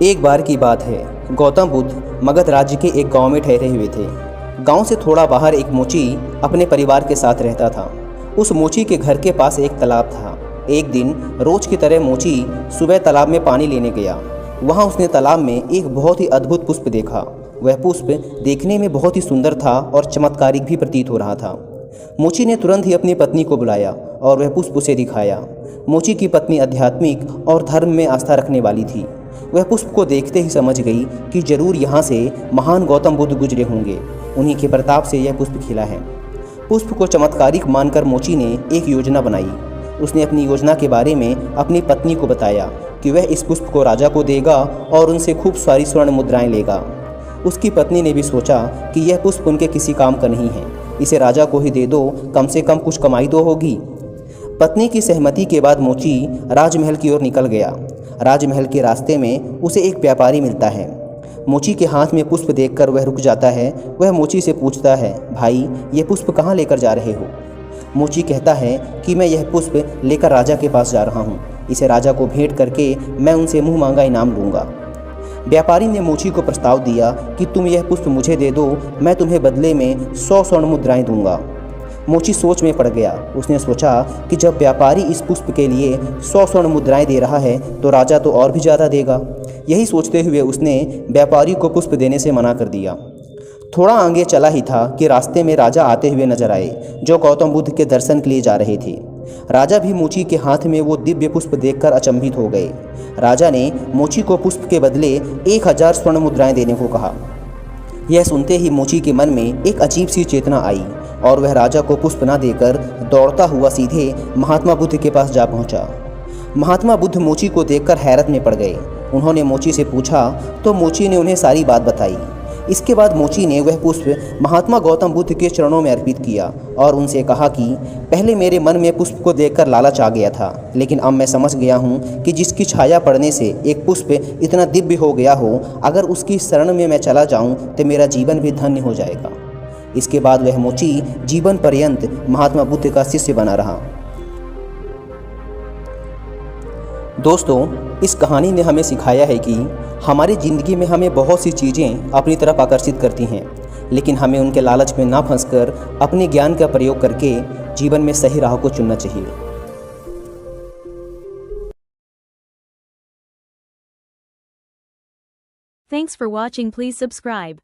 एक बार की बात है, गौतम बुद्ध मगध राज्य के एक गांव में ठहरे हुए थे। गांव से थोड़ा बाहर एक मोची अपने परिवार के साथ रहता था। उस मोची के घर के पास एक तालाब था। एक दिन रोज की तरह मोची सुबह तालाब में पानी लेने गया। वहां उसने तालाब में एक बहुत ही अद्भुत पुष्प देखा। वह पुष्प देखने में बहुत ही सुंदर था और चमत्कारिक भी प्रतीत हो रहा था। मोची ने तुरंत ही अपनी पत्नी को बुलाया और वह पुष्प उसे दिखाया। मोची की पत्नी आध्यात्मिक और धर्म में आस्था रखने वाली थी। वह पुष्प को देखते ही समझ गई कि जरूर यहाँ से महान गौतम बुद्ध गुजरे होंगे। उन्हीं के प्रताप से यह पुष्प खिला है। पुष्प को चमत्कारिक मानकर मोची ने एक योजना बनाई। उसने अपनी योजना के बारे में अपनी पत्नी को बताया कि वह इस पुष्प को राजा को देगा और उनसे खूब सारी स्वर्ण मुद्राएं लेगा। उसकी पत्नी ने भी सोचा कि यह पुष्प उनके किसी काम का नहीं है, इसे राजा को ही दे दो, कम से कम कुछ कमाई तो होगी। पत्नी की सहमति के बाद मोची राजमहल की ओर निकल गया। राजमहल के रास्ते में उसे एक व्यापारी मिलता है। मोची के हाथ में पुष्प देखकर वह रुक जाता है। वह मोची से पूछता है, भाई ये पुष्प कहाँ लेकर जा रहे हो? मोची कहता है कि मैं यह पुष्प लेकर राजा के पास जा रहा हूँ। इसे राजा को भेंट करके मैं उनसे मुँह मांगा इनाम लूँगा। व्यापारी ने मोची को प्रस्ताव दिया कि तुम यह पुष्प मुझे दे दो, मैं तुम्हें बदले में 100 स्वर्ण मुद्राएं दूंगा। मोची सोच में पड़ गया। उसने सोचा कि जब व्यापारी इस पुष्प के लिए 100 स्वर्ण मुद्राएं दे रहा है तो राजा तो और भी ज़्यादा देगा। यही सोचते हुए उसने व्यापारी को पुष्प देने से मना कर दिया। थोड़ा आगे चला ही था कि रास्ते में राजा आते हुए नजर आए, जो गौतम बुद्ध के दर्शन के लिए जा रहे थे। राजा भी मोची के हाथ में वो दिव्य पुष्प देखकर अचंभित हो गए। राजा ने मोची को पुष्प के बदले 1000 स्वर्ण मुद्राएं देने को कहा। यह सुनते ही मोची के मन में एक अजीब सी चेतना आई और वह राजा को पुष्प न देकर दौड़ता हुआ सीधे महात्मा बुद्ध के पास जा पहुंचा। महात्मा बुद्ध मोची को देखकर हैरत में पड़ गए। उन्होंने मोची से पूछा तो मोची ने उन्हें सारी बात बताई। इसके बाद मोची ने वह पुष्प महात्मा गौतम बुद्ध के चरणों में अर्पित किया और उनसे कहा कि पहले मेरे मन में पुष्प को देखकर लालच आ गया था, लेकिन अब मैं समझ गया हूँ कि जिसकी छाया पड़ने से एक पुष्प इतना दिव्य हो गया हो, अगर उसकी शरण में मैं चला जाऊँ तो मेरा जीवन भी धन्य हो जाएगा। इसके बाद वह मोची जीवन पर्यंत महात्मा बुद्ध का शिष्य बना रहा। दोस्तों, इस कहानी ने हमें सिखाया है कि हमारी ज़िंदगी में हमें बहुत सी चीज़ें अपनी तरफ आकर्षित करती हैं, लेकिन हमें उनके लालच में ना फंसकर अपने ज्ञान का प्रयोग करके जीवन में सही राह को चुनना चाहिए। Thanks for watching. Please subscribe.